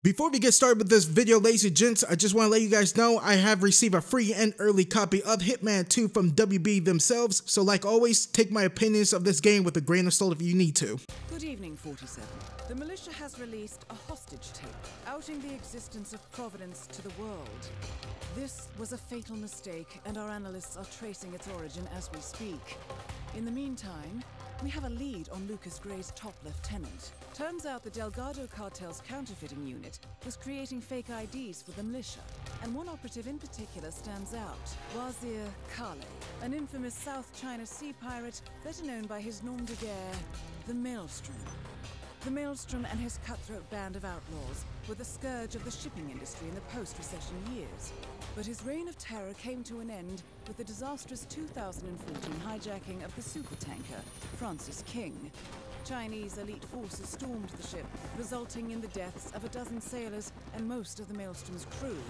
Before we get started with this video, ladies and gents, I just want to let you guys know I have received a free and early copy of Hitman 2 from WB themselves, so like always, take my opinions of this game with a grain of salt if you need to. Good evening, 47. The militia has released a hostage tape, outing the existence of Providence to the world. This was a fatal mistake, and our analysts are tracing its origin as we speak. In the meantime, we have a lead on Lucas Gray's top lieutenant. Turns out the Delgado cartel's counterfeiting unit was creating fake IDs for the militia, and one operative in particular stands out, Wazir Kale, an infamous South China Sea pirate better known by his nom de guerre, the Maelstrom. The Maelstrom and his cutthroat band of outlaws were the scourge of the shipping industry in the post-recession years. But his reign of terror came to an end with the disastrous 2014 hijacking of the supertanker, Francis King. Chinese elite forces stormed the ship, resulting in the deaths of a dozen sailors and most of the Maelstrom's crew.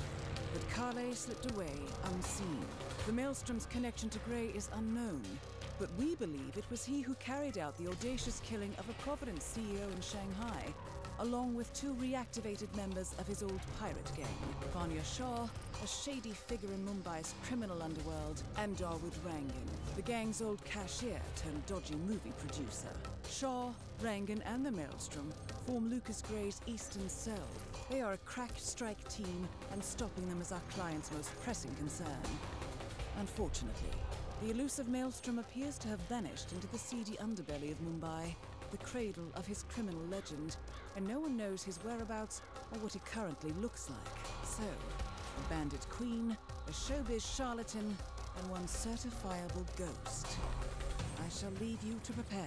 But Kale slipped away unseen. The Maelstrom's connection to Gray is unknown, but we believe it was he who carried out the audacious killing of a Providence CEO in Shanghai, along with two reactivated members of his old pirate gang, Vanya Shah, a shady figure in Mumbai's criminal underworld, and Dawood Rangan, the gang's old cashier turned dodgy movie producer. Shah, Rangan, and the Maelstrom form Lucas Gray's Eastern Cell. They are a crack strike team, and stopping them is our client's most pressing concern. Unfortunately, the elusive Maelstrom appears to have vanished into the seedy underbelly of Mumbai, the cradle of his criminal legend, and no one knows his whereabouts or what he currently looks like. So, a bandit queen, a showbiz charlatan, and one certifiable ghost. I shall leave you to prepare.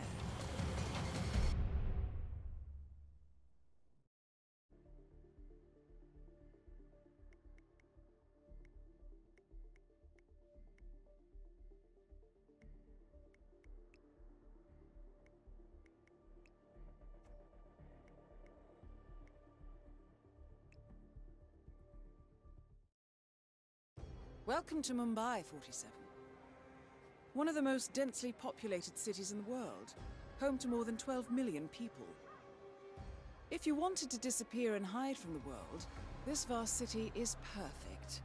Welcome to Mumbai, 47. One of the most densely populated cities in the world, home to more than 12 million people. If you wanted to disappear and hide from the world, this vast city is perfect.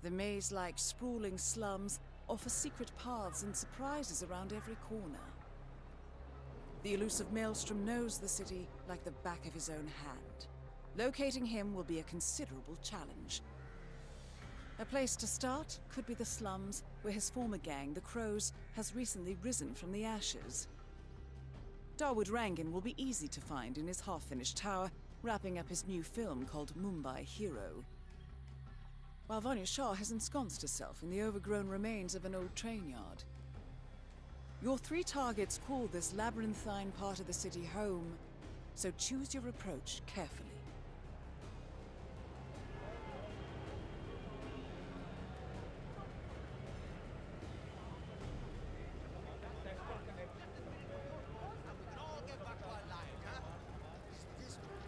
The maze-like sprawling slums offer secret paths and surprises around every corner. The elusive Maelstrom knows the city like the back of his own hand. Locating him will be a considerable challenge. A place to start could be the slums, where his former gang, the Crows, has recently risen from the ashes. Dawood Rangan will be easy to find in his half-finished tower, wrapping up his new film called Mumbai Hero. While Vanya Shah has ensconced herself in the overgrown remains of an old train yard. Your three targets call this labyrinthine part of the city home, so choose your approach carefully.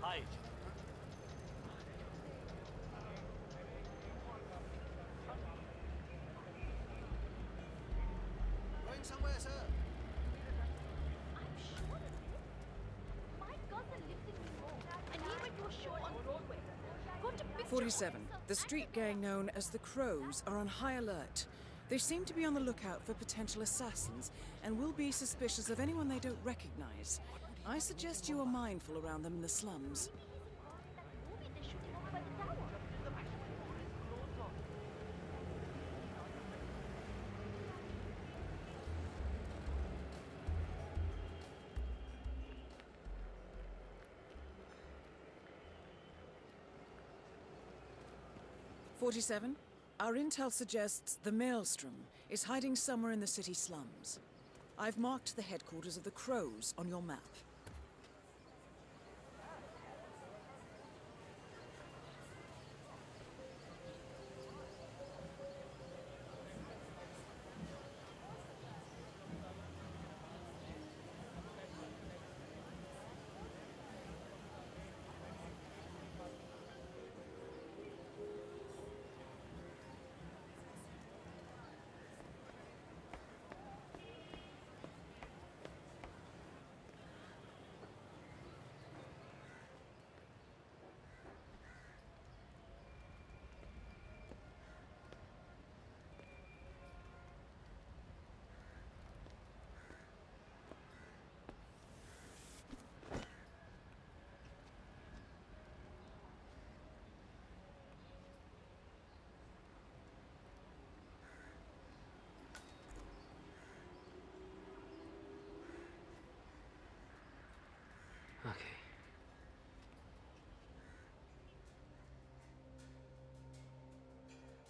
Hi. Going somewhere, sir? I'm sure of it. My cousin lives in New York, and he went to a show on Broadway. Got a picture 47. of The street gang known as the Crows are on high alert. They seem to be on the lookout for potential assassins and will be suspicious of anyone they don't recognize. I suggest you are mindful around them in the slums. that movie they're shooting over by the tower. 47. Our intel suggests the Maelstrom is hiding somewhere in the city slums. I've marked the headquarters of the Crows on your map.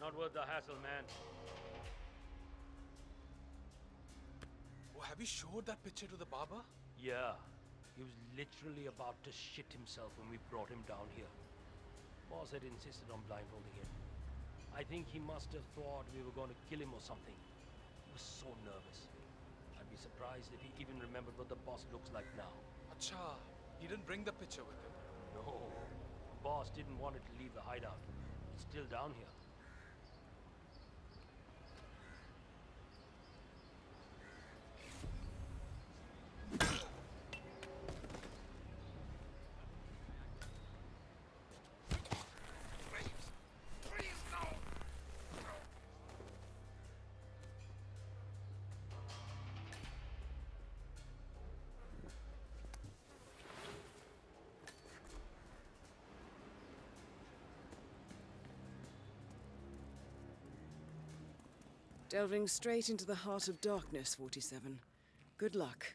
Not worth the hassle, man. Oh, have you showed that picture to the barber? Yeah. He was literally about to shit himself when we brought him down here. Boss had insisted on blindfolding him. I think he must have thought we were going to kill him or something. He was so nervous. I'd be surprised if he even remembered what the boss looks like now. Acha, he didn't bring the picture with him. No. Boss didn't want it to leave the hideout. It's still down here. Delving straight into the heart of darkness, 47. Good luck.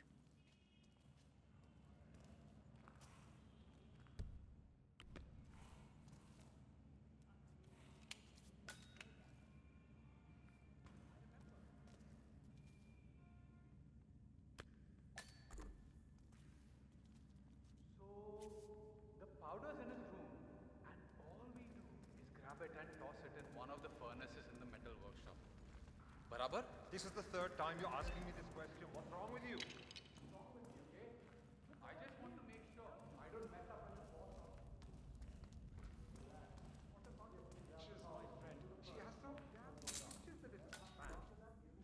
So, the powder's in his room, and all we do is grab it and toss it in one of the furnaces in the metal workshop. Barabar? This is the third time you're asking me this question. What's wrong with you? I just want to make sure I don't mess up with the boss. She's my friend. She has so she's the business fan.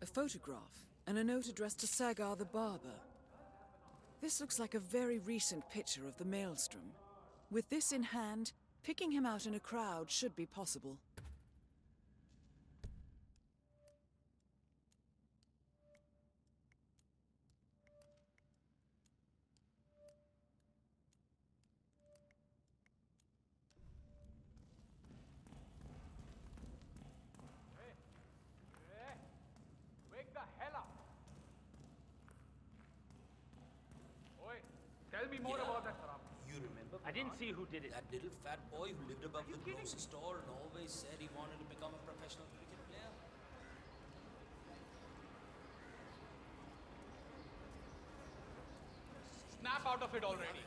A photograph and a note addressed to Sagar the barber. This looks like a very recent picture of the Maelstrom. With this in hand, picking him out in a crowd should be possible. Hey, wake the hell up! Oi, tell me more about that Sarab. You remember? I didn't see who did it. That little fat boy who lived above the grocery store and always said he wanted to become a professional cricket player? Snap out of it already.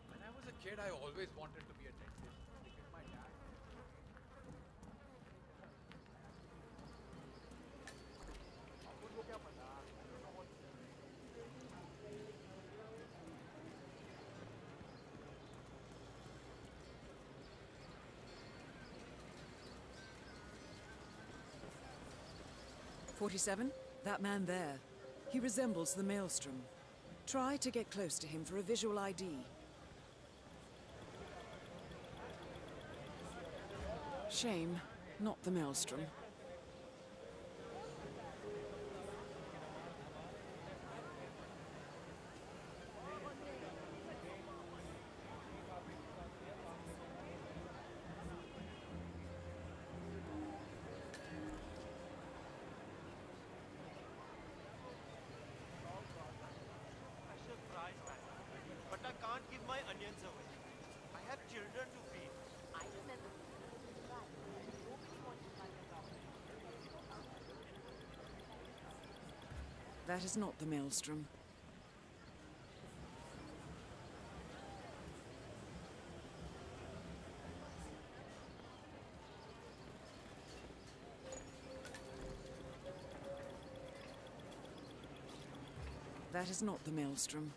When I was a kid, I always wanted to be a dentist. Because my dad. "47? That man there. He resembles the Maelstrom. Try to get close to him for a visual ID. Shame, not the Maelstrom. But I can't give my onions away. I have children to feed. I remember. Right. Nobody wants to buy the property. That is not the Maelstrom. That is not the Maelstrom.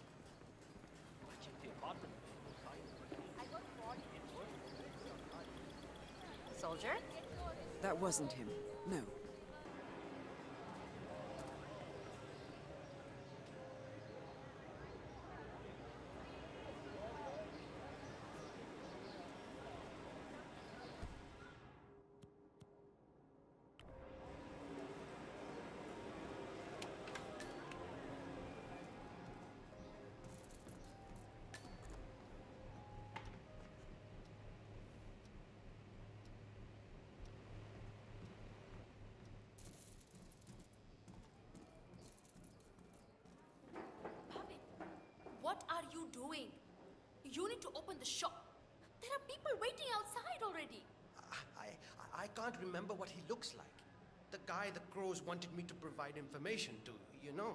I checked the apartment. I got caught. Soldier? That wasn't him. No. What are you doing? You need to open the shop. There are people waiting outside already. I can't remember what he looks like. The guy the crows wanted me to provide information to, you know.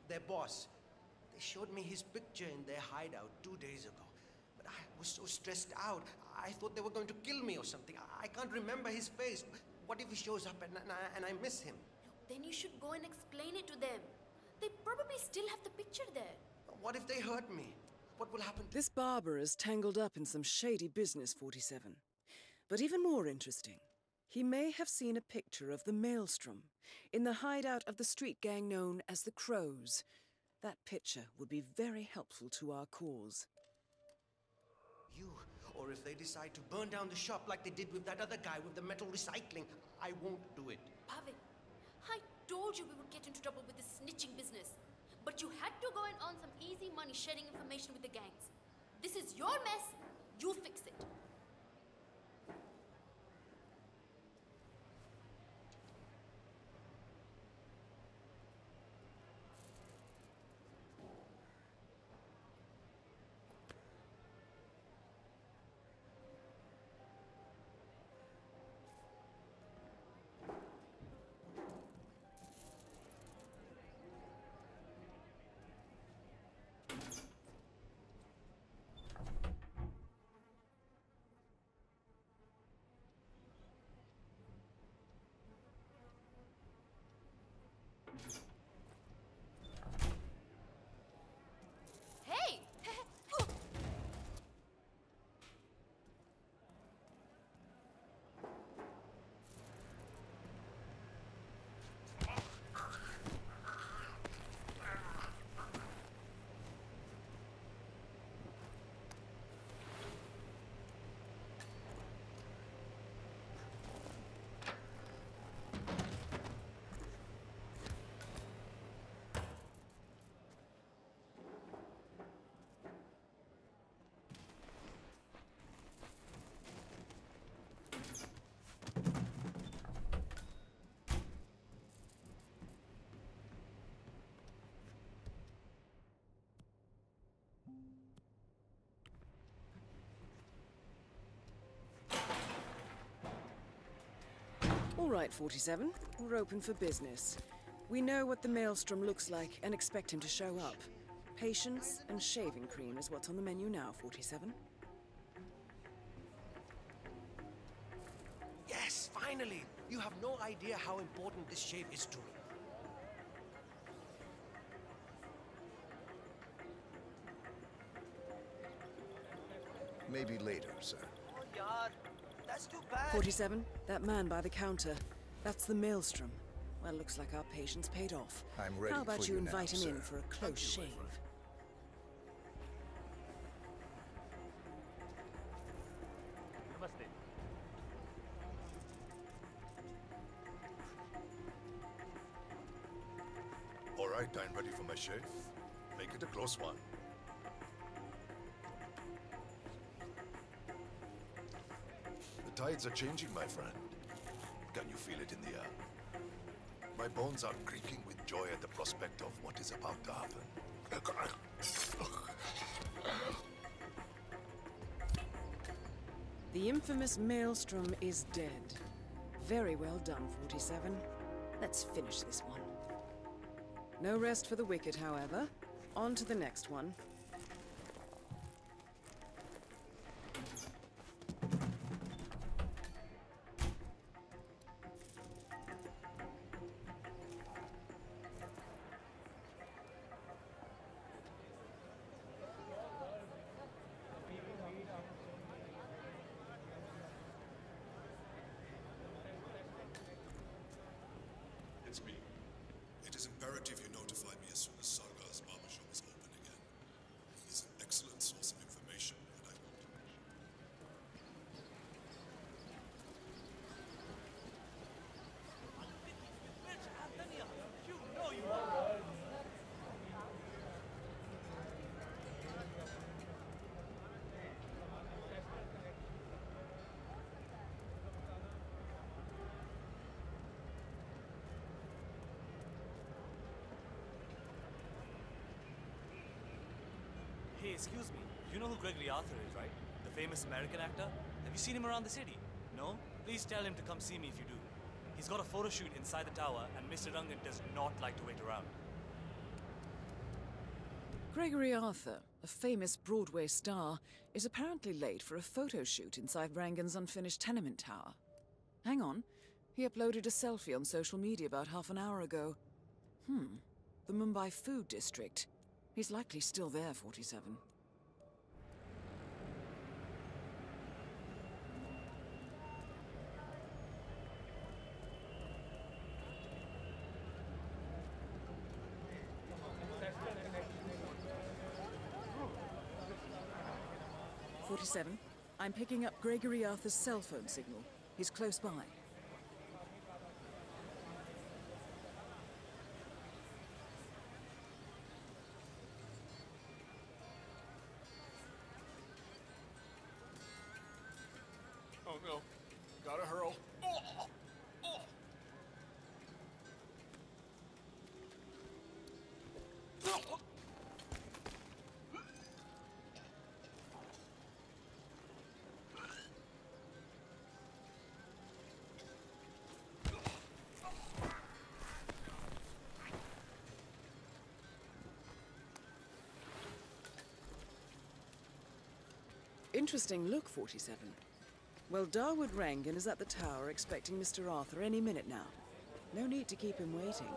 Their boss. They showed me his picture in their hideout 2 days ago. But I was so stressed out. I thought they were going to kill me or something. I can't remember his face. What if he shows up and I miss him? Then you should go and explain it to them. They probably still have the picture there. What if they hurt me? What will happen to... This barber is tangled up in some shady business, 47. But even more interesting, he may have seen a picture of the Maelstrom in the hideout of the street gang known as the Crows. That picture would be very helpful to our cause. You, or if they decide to burn down the shop like they did with that other guy with the metal recycling, I won't do it. Bhavin, I told you we would get into trouble with this snitching business. But you had to go and earn some easy money sharing information with the gangs. This is your mess. You fix it. Hey! All right, 47. We're open for business. We know what the Maelstrom looks like and expect him to show up. Patience and shaving cream is what's on the menu now, 47. Yes, finally! You have no idea how important this shave is to me. Maybe later, sir. Oh, yaar. That's too bad. 47, that man by the counter. That's the Maelstrom. Well, looks like our patience paid off. I'm ready How about for you you invite now, him in sir. for a close shave? Namaste. All right, I'm ready for my shave. Make it a close one. The tides are changing, my friend. Can you feel it in the air? My bones are creaking with joy at the prospect of what is about to happen. The infamous Maelstrom is dead. Very well done, 47. Let's finish this one. No rest for the wicked, however. On to the next one. It's me. It is imperative you notify me as soon as Sargar's barbershop is open again. He is an excellent source of information, and I want to mention. You know you are. Hey, excuse me. You know who Gregory Arthur is, right? The famous American actor? Have you seen him around the city? No? Please tell him to come see me if you do. He's got a photo shoot inside the tower, and Mr. Rangan does not like to wait around. Gregory Arthur, a famous Broadway star, is apparently late for a photo shoot inside Rangan's unfinished tenement tower. Hang on. He uploaded a selfie on social media about half an hour ago. The Mumbai Food District. He's likely still there, 47. I'm picking up Gregory Arthur's cell phone signal. He's close by. Oh no. Gotta hurl. Oh! Oh! Oh! Interesting look, 47. Well, Dawood Rangan is at the tower expecting Mr. Arthur any minute now. No need to keep him waiting.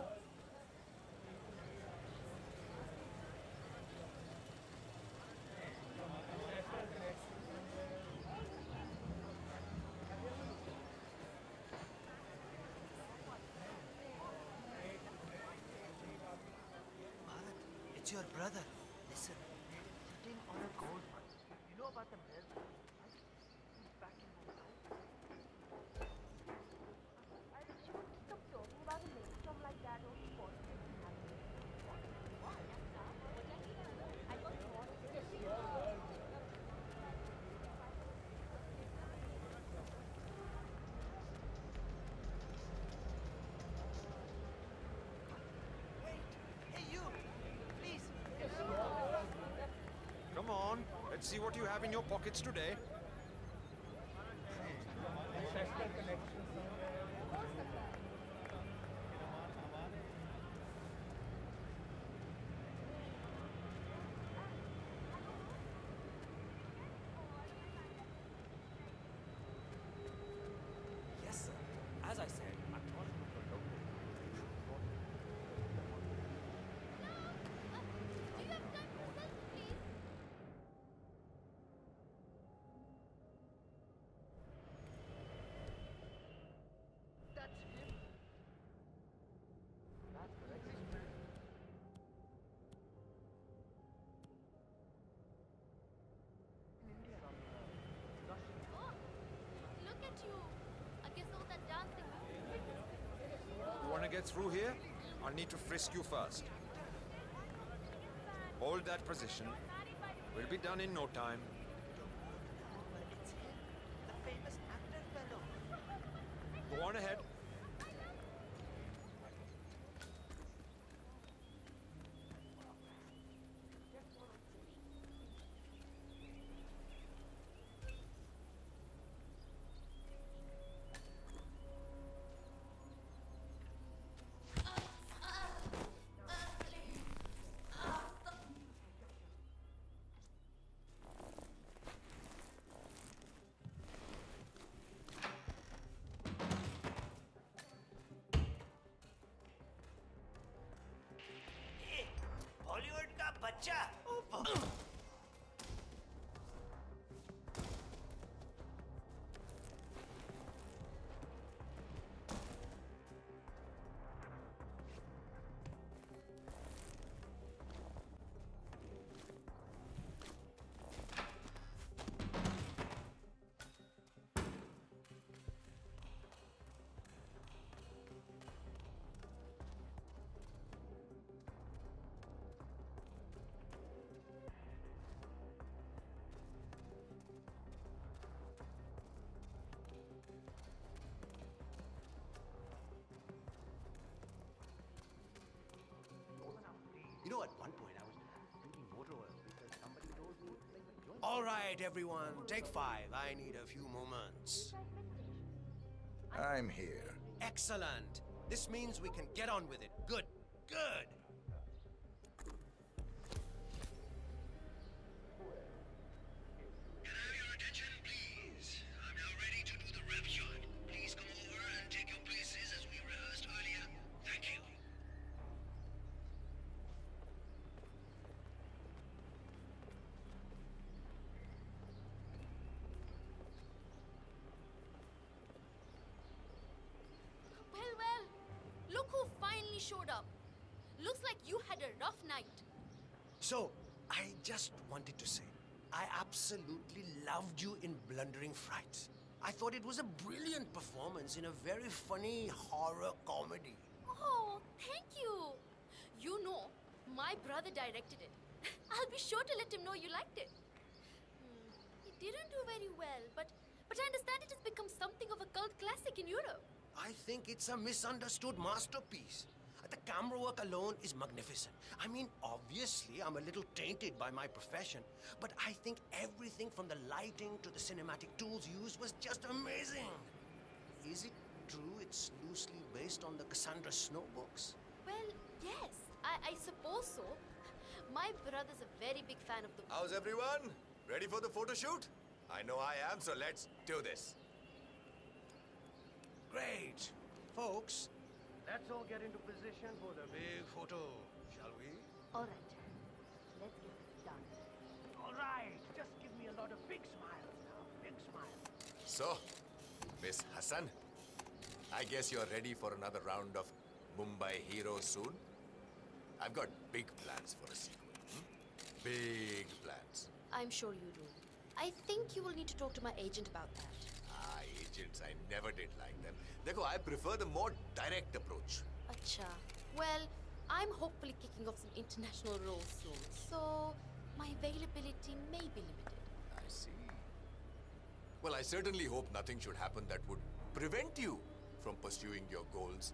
It's your brother. Listen, sitting on a gold mine. You know about the milk? He's back in Mumbai. Stop talking about a lady from like that or what? I got Hey, you! Please! Come on, let's see what you have in your pockets today. Yes, sir. As I said, I'm not looking for local. Do you have time for selfie, please? That's him. That's correct. In India. Oh, look at you. I guess all that dancing. You want to get through here? I'll need to frisk you first. Hold that position. We'll be done in no time. It's him, the famous actor fellow. Go on ahead. Bollywood का बच्चा You know, at one point I was thinking motor oil because somebody told me. All right, everyone, take 5. I need a few moments. I'm here. Excellent. This means we can get on with it. Good. Good. Well, look who finally showed up. Looks like you had a rough night. So, I just wanted to say, I absolutely loved you in Blundering Frights. I thought it was a brilliant performance in a very funny horror comedy. Oh, thank you. You know, my brother directed it. I'll be sure to let him know you liked it. It didn't do very well, but I understand it has become something of a cult classic in Europe. I think it's a misunderstood masterpiece. The camera work alone is magnificent. I mean, obviously, I'm a little tainted by my profession, but I think everything from the lighting to the cinematic tools used was just amazing. Is it true it's loosely based on the Cassandra Snow books? Well, yes, I suppose so. My brother's a very big fan of the book. How's everyone? Ready for the photo shoot? I know I am, so let's do this. Great. Folks, let's all get into position for the big photo, shall we? All right. Let's get this done. All right, just give me a lot of big smiles now. Big smiles. So, Miss Hassan, I guess you're ready for another round of Mumbai Heroes soon? I've got big plans for a sequel. Big plans. I'm sure you do. I think you will need to talk to my agent about that. Agents, I never did like them. Dekho, I prefer the more direct approach. Acha. Well, I'm hopefully kicking off some international roles soon, so my availability may be limited. I see. Well, I certainly hope nothing should happen that would prevent you from pursuing your goals,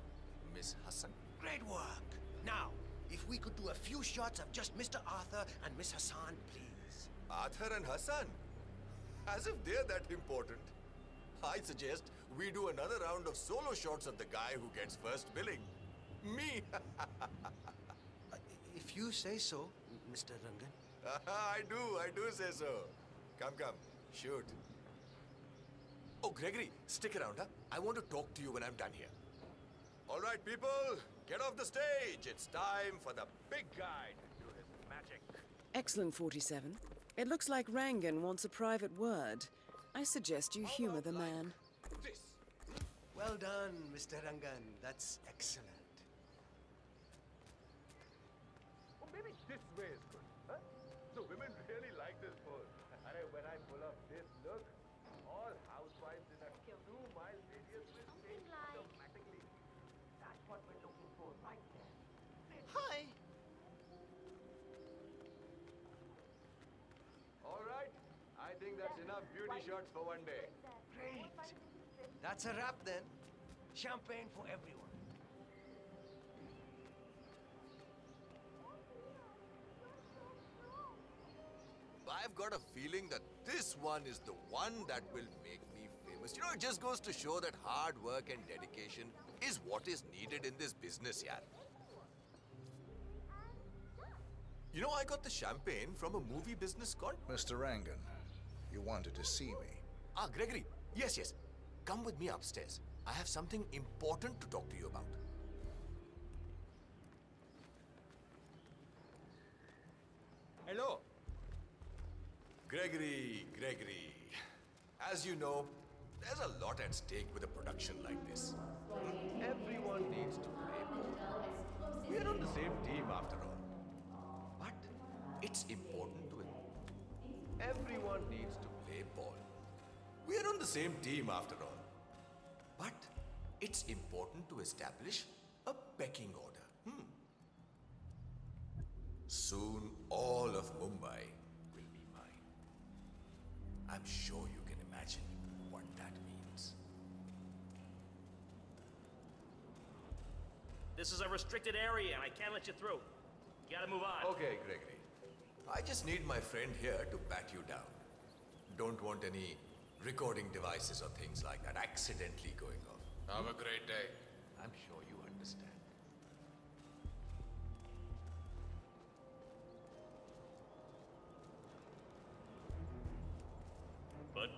Miss Hassan. Great work. Now, if we could do a few shots of just Mr. Arthur and Miss Hassan, please. Arthur and Hassan? As if they're that important. I suggest we do another round of solo shots of the guy who gets first billing. Me! If you say so, Mr. Rangan. I do say so. Come, shoot. Oh, Gregory, stick around, huh? I want to talk to you when I'm done here. All right, people, get off the stage. It's time for the big guy to do his magic. Excellent, 47. It looks like Rangan wants a private word. I suggest you humor the man. This. Well done, Mr. Rangan. That's excellent. Or maybe this way is good. Huh? The women really like this pose. And when I pull up this look, all housewives in a 2-mile radius will change automatically. That's what we're looking for right there. Hi. All right. I think that's enough beauty shots for one day. Great. That's a wrap then. Champagne for everyone. I've got a feeling that this one is the one that will make me famous. You know, it just goes to show that hard work and dedication is what is needed in this business, yaar. You know, I got the champagne from a movie business contest. Mr. Rangan, you wanted to see me. Ah, Gregory. Yes. Come with me upstairs. I have something important to talk to you about. Hello. Gregory. As you know, there's a lot at stake with a production like this. Everyone needs to play ball. We're on the same team after all. But it's important to it. Everyone needs to play ball. We're on the same team after all. But it's important to establish a pecking order. Soon all of Mumbai will be mine. I'm sure you can imagine what that means. This is a restricted area and I can't let you through. You gotta move on. Okay, Gregory. I just need my friend here to bat you down. Don't want any recording devices or things like that accidentally going off. Have a great day. I'm sure you understand. But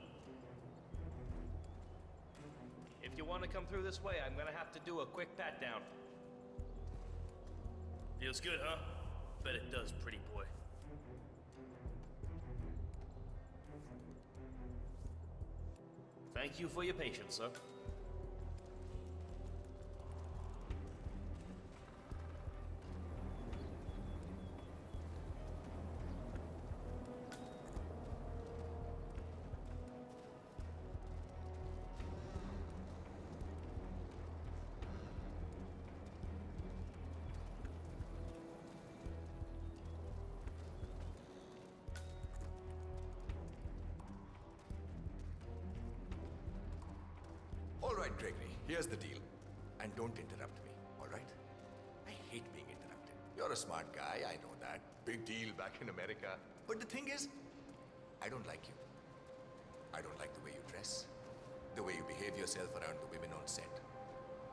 if you want to come through this way, I'm gonna have to do a quick pat down. Feels good, huh? Bet it does, pretty boy. Thank you for your patience, sir. All right, Gregory, here's the deal. And don't interrupt me, all right? I hate being interrupted. You're a smart guy, I know that. Big deal back in America. But the thing is, I don't like you. I don't like the way you dress, the way you behave yourself around the women on set,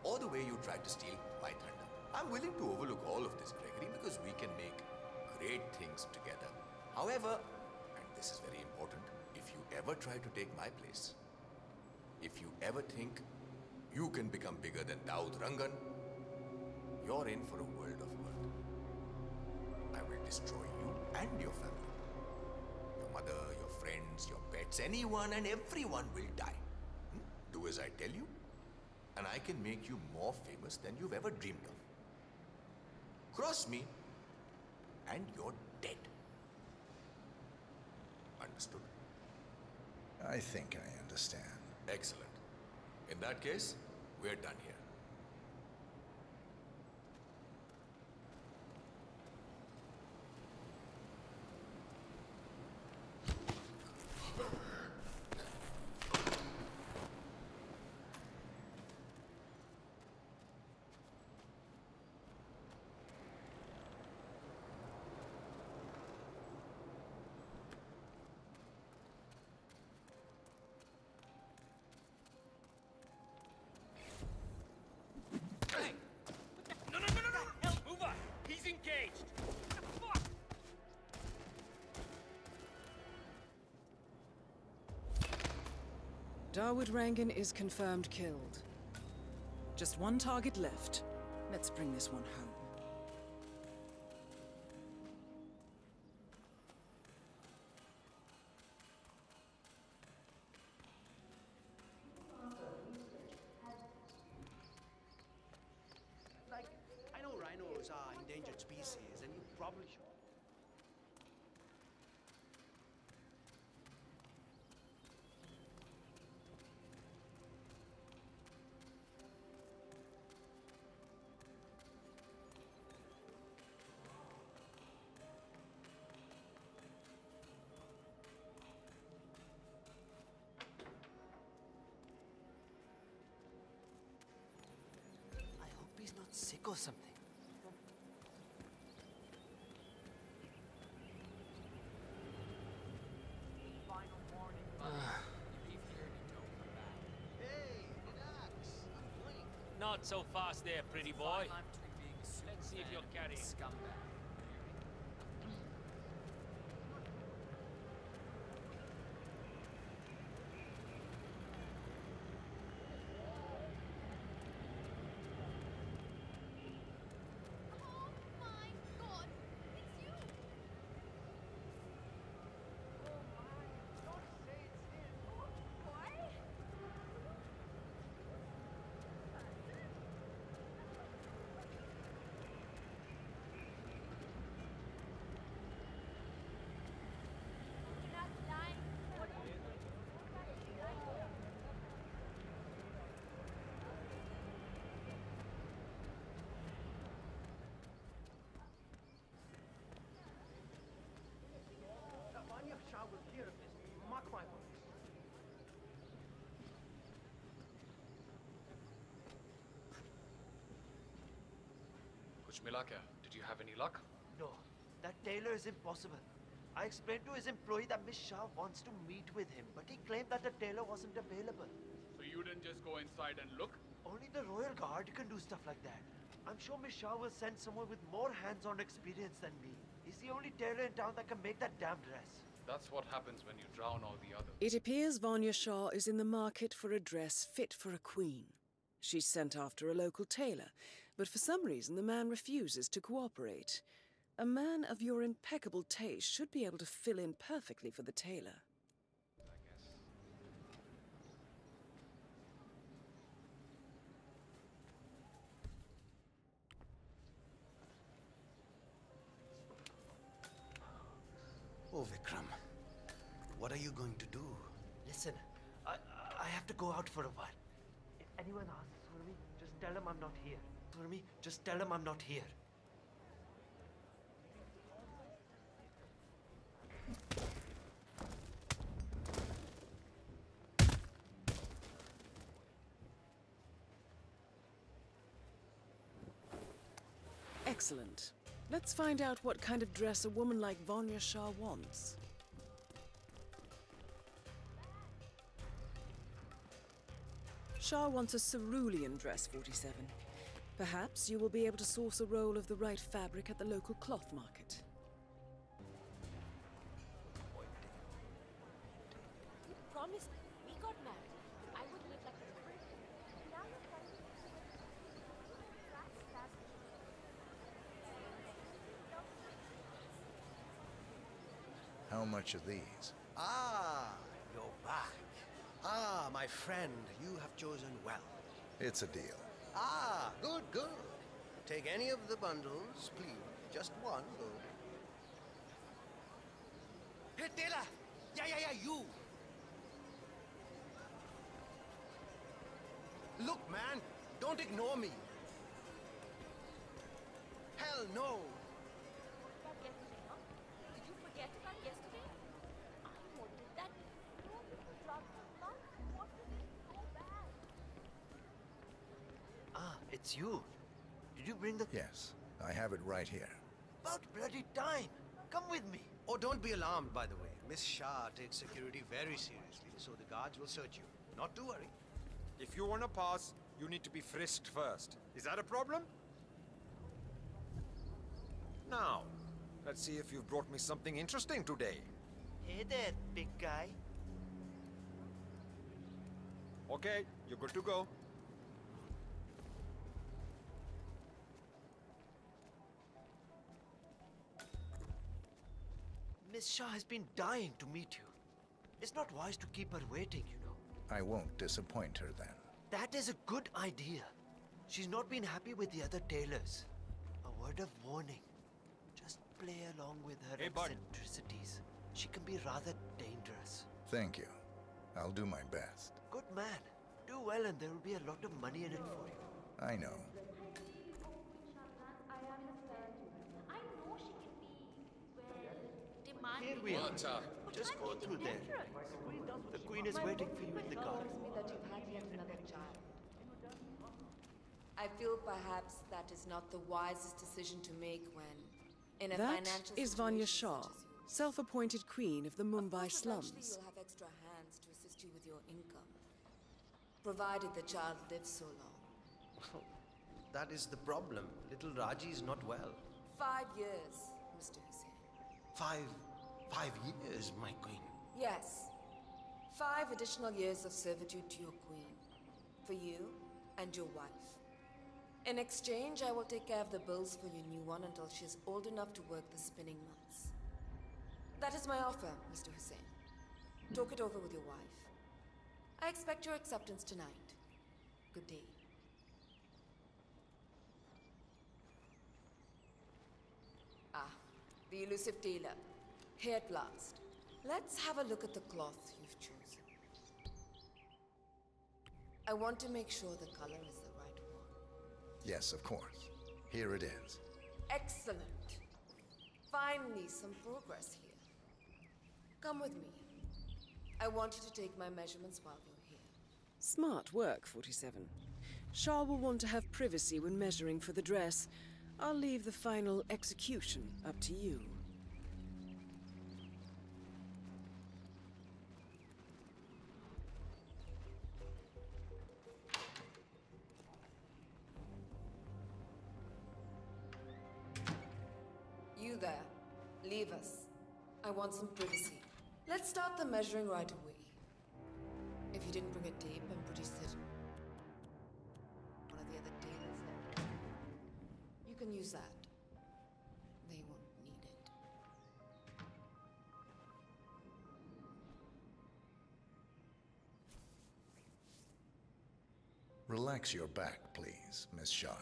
or the way you try to steal my thunder. I'm willing to overlook all of this, Gregory, because we can make great things together. However, and this is very important, if you ever try to take my place, if you ever think you can become bigger than Daud Rangan, you're in for a world of hurt. I will destroy you and your family. Your mother, your friends, your pets, anyone and everyone will die. Do as I tell you, and I can make you more famous than you've ever dreamed of. Cross me, and you're dead. Understood? I think I understand. Excellent. In that case, we're done here. Dawood Rangan is confirmed killed. Just one target left. Let's bring this one home. Like, I know rhinos are endangered species, and you probably should. He's not sick or something. Final warning. Leave here and you don't come back. Hey, relax. I'm playing. Not so fast there, pretty boy. I'm being a Let's see if you're carrying. scumbag. Shah will hear of this. Mark my words. कुछ मिला क्या? Did you have any luck? No, that tailor is impossible. I explained to his employee that Miss Shah wants to meet with him, but he claimed that the tailor wasn't available. So you didn't just go inside and look? Only the Royal Guard can do stuff like that. I'm sure Miss Shah will send someone with more hands-on experience than me. He's the only tailor in town that can make that damn dress. That's what happens when you drown all the others. It appears Vanya Shah is in the market for a dress fit for a queen. She's sent after a local tailor, but for some reason the man refuses to cooperate. A man of your impeccable taste should be able to fill in perfectly for the tailor. Oh, Vikram. What are you going to do? Listen, I have to go out for a while. If anyone asks for me, just tell them I'm not here. For me, just tell them I'm not here. Excellent. Let's find out what kind of dress a woman like Vanya Shah wants. Shah wants a cerulean dress, 47. Perhaps you will be able to source a roll of the right fabric at the local cloth market. You promised me. We got married. I would live like a different. Now you're telling me. How much are these? Ah, you're back. Ah, my friend, you have chosen well. It's a deal. Ah, good, good. Take any of the bundles, please. Just one, good. Hey, Taylor! Yeah, you! Look, man, don't ignore me. Hell no! That yesterday, huh? Did you forget about yesterday? I wanted that. No, Mr. Johnson, not wanted it so bad. Ah, it's you. Did you bring the... Yes, I have it right here. About bloody time. Come with me. Oh, don't be alarmed, by the way. Miss Shah takes security very seriously, so the guards will search you. Not to worry. If you want to pass, you need to be frisked first. Is that a problem? Now, let's see if you've brought me something interesting today. Hey there, big guy. Okay, you're good to go. Miss Shah has been dying to meet you. It's not wise to keep her waiting, you know. I won't disappoint her then. That is a good idea. She's not been happy with the other tailors. A word of warning. Just play along with her eccentricities. She can be rather dangerous. Thank you. I'll do my best. Good man. Do well and there will be a lot of money in it for you. I know. Here we are. Just go through there. The Queen is waiting for you in the garden. Me that you've had yet another child. I feel perhaps that is not the wisest decision to make when in a That financial is Vanya situation Shah, such as yours. self-appointed queen of the Mumbai Eventually slums. you'll have extra hands to assist you with your income, provided the child lives so long. That is the problem. Little Raji is not well. 5 years, Mr. Hussain. Five years, my queen. Yes. 5 additional years of servitude to your queen. For you and your wife. In exchange, I will take care of the bills for your new one until she is old enough to work the spinning months. That is my offer, Mr. Hussain. Talk it over with your wife. I expect your acceptance tonight. Good day. Ah, the elusive tailor. Here at last. Let's have a look at the cloth you've chosen. I want to make sure the color is the right one. Yes, of course. Here it is. Excellent. Finally, some progress here. Come with me. I want you to take my measurements while you're here. Smart work, 47. Shah will want to have privacy when measuring for the dress. I'll leave the final execution up to you. there. Leave us. I want some privacy. Let's start the measuring right away. If you didn't bring a tape, I'm pretty certain one of the other tailors left. You can use that. They won't need it. Relax your back, please, Miss Shah.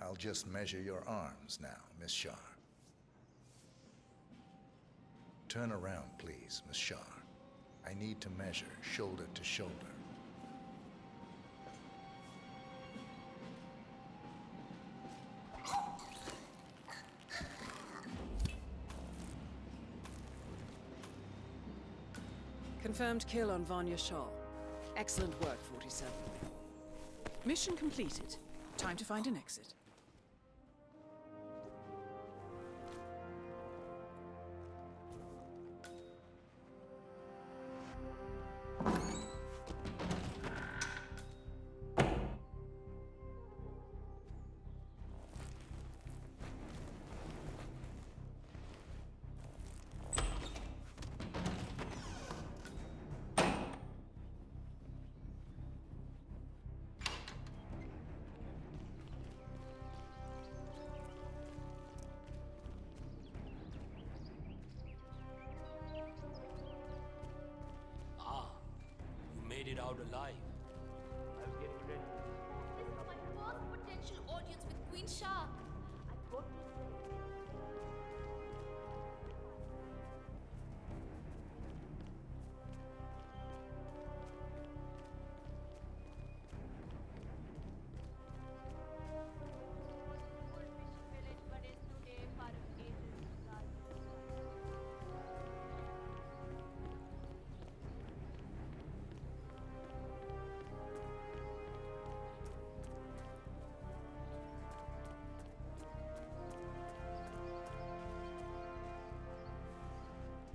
I'll just measure your arms now, Miss Shah. Turn around, please, Miss Shah. I need to measure shoulder to shoulder. Confirmed kill on Vanya Shah. Excellent work, 47. Mission completed. Time to find an exit. Made it out alive. I was getting ready. This is my first potential audience with Queen Shah.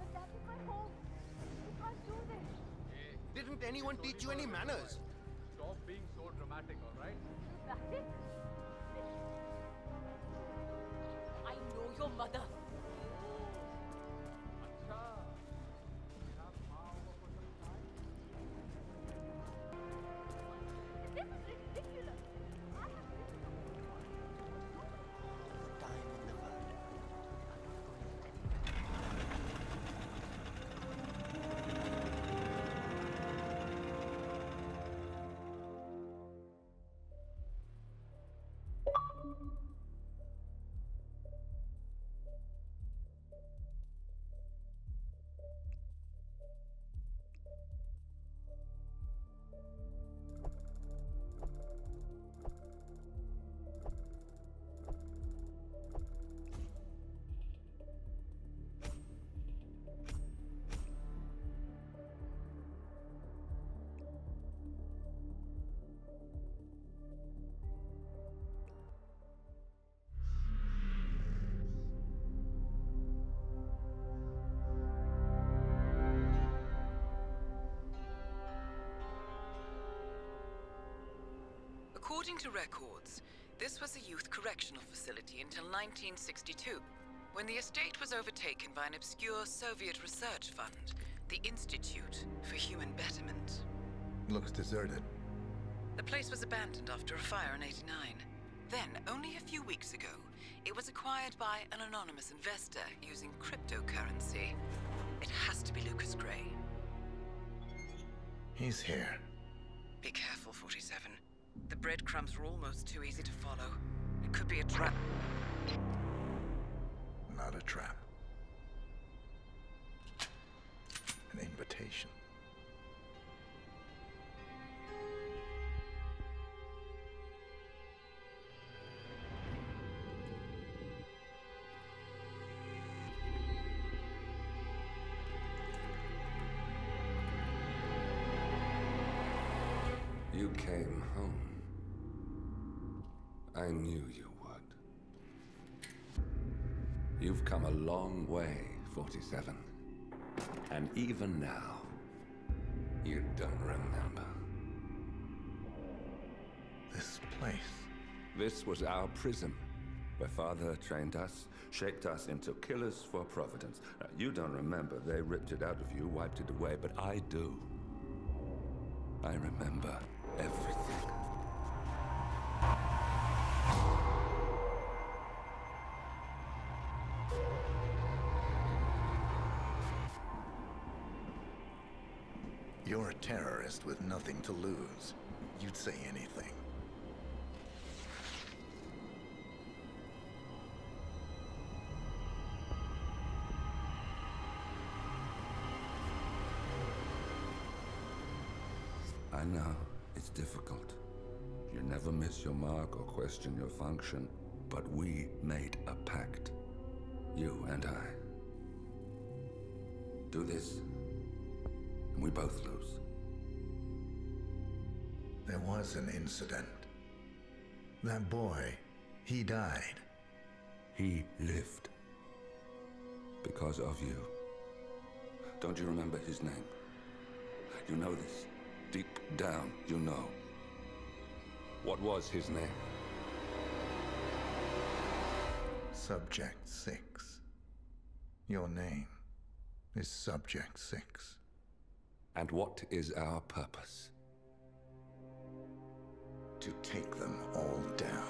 I got to Didn't anyone teach you any manners? Stop being so dramatic, alright? Dramatic? I know your mother. This is ridiculous. I have According to records, this was a youth correctional facility until 1962, when the estate was overtaken by an obscure Soviet research fund, the Institute for Human Betterment. Looks deserted. The place was abandoned after a fire in '89. Then, only a few weeks ago, it was acquired by an anonymous investor using cryptocurrency. It has to be Lucas Gray. He's here. Be careful, 47. The breadcrumbs were almost too easy to follow. It could be a trap. Not a trap. An invitation. You came home. I knew you would. You've come a long way, 47. And even now, you don't remember. This place. This was our prison, where Father trained us, shaped us into killers for Providence. Now, you don't remember. They ripped it out of you, wiped it away, but I do. I remember everything. You're a terrorist with nothing to lose. You'd say anything. I know, it's difficult. You never miss your mark or question your function, but we made a pact. You and I. Do this, and we both lose. There was an incident. That boy, he died. He lived. Because of you. Don't you remember his name? You know this. Deep down, you know. What was his name? Subject 6. Your name is Subject 6. And what is our purpose? To take them all down.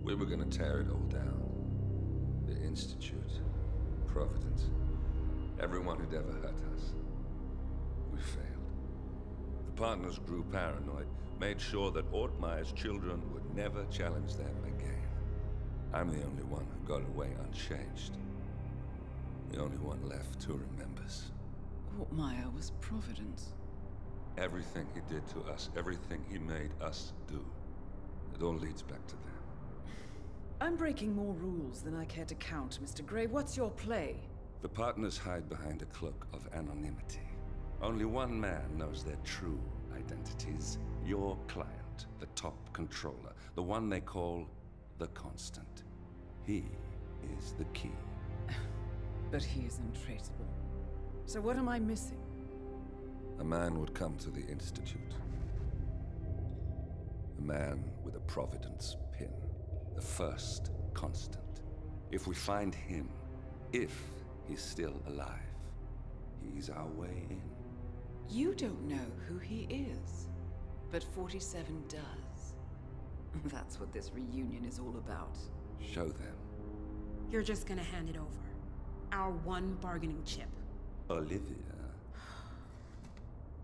We were gonna tear it all down. The Institute, Providence, everyone who'd ever hurt us. We failed. The partners grew paranoid, made sure that Ortmeyer's children would never challenge them again. I'm the only one who got away unchanged. The only one left who remembers. Ortmeyer was Providence. Everything he did to us, everything he made us do, it all leads back to them. I'm breaking more rules than I care to count, Mr. Gray. What's your play? The partners hide behind a cloak of anonymity. Only one man knows their true identities. Your client, the top controller, the one they call the Constant. He is the key. But he is untraceable. So what am I missing? A man would come to the Institute. A man with a Providence pin. The first Constant. If we find him, if he's still alive, he's our way in. You don't know who he is, but 47 does. That's what this reunion is all about. Show them. You're just gonna hand it over. Our one bargaining chip. Olivia.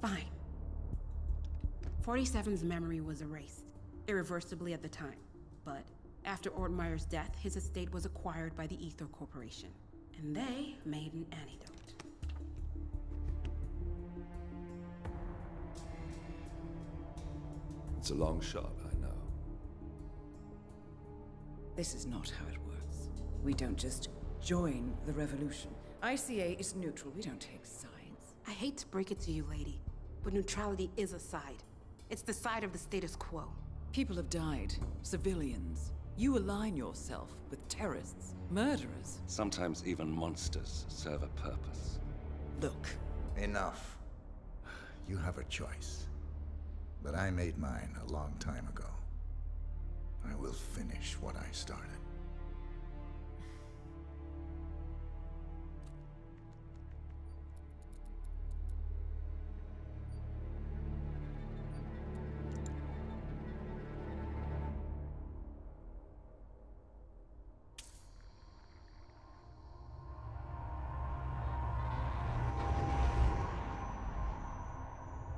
Fine. 47's memory was erased, irreversibly at the time. But after Ortmeyer's death, his estate was acquired by the Ether Corporation. And they made an antidote. It's a long shot, I know. This is not how it works. We don't just join the revolution. ICA is neutral. We don't take sides. I hate to break it to you, lady, but neutrality is a side. It's the side of the status quo. People have died. Civilians. You align yourself with terrorists, murderers. Sometimes even monsters serve a purpose. Look. Enough. You have a choice. But I made mine a long time ago. I will finish what I started.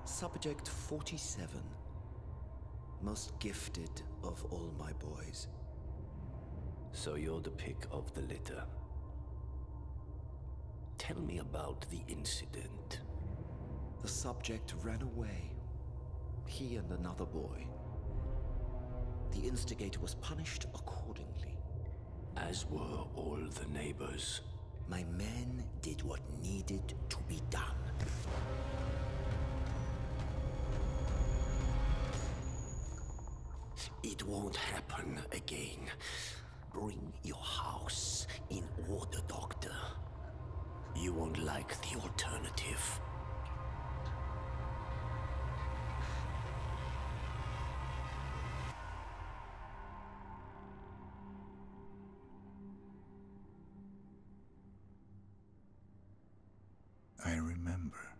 Subject 47. Most gifted of all my boys. So you're the pick of the litter. Tell me about the incident. The subject ran away. He and another boy. The instigator was punished accordingly. As were all the neighbors. My men did what needed to be done. It won't happen again. bring your house in order, Doctor. You won't like the alternative. I remember.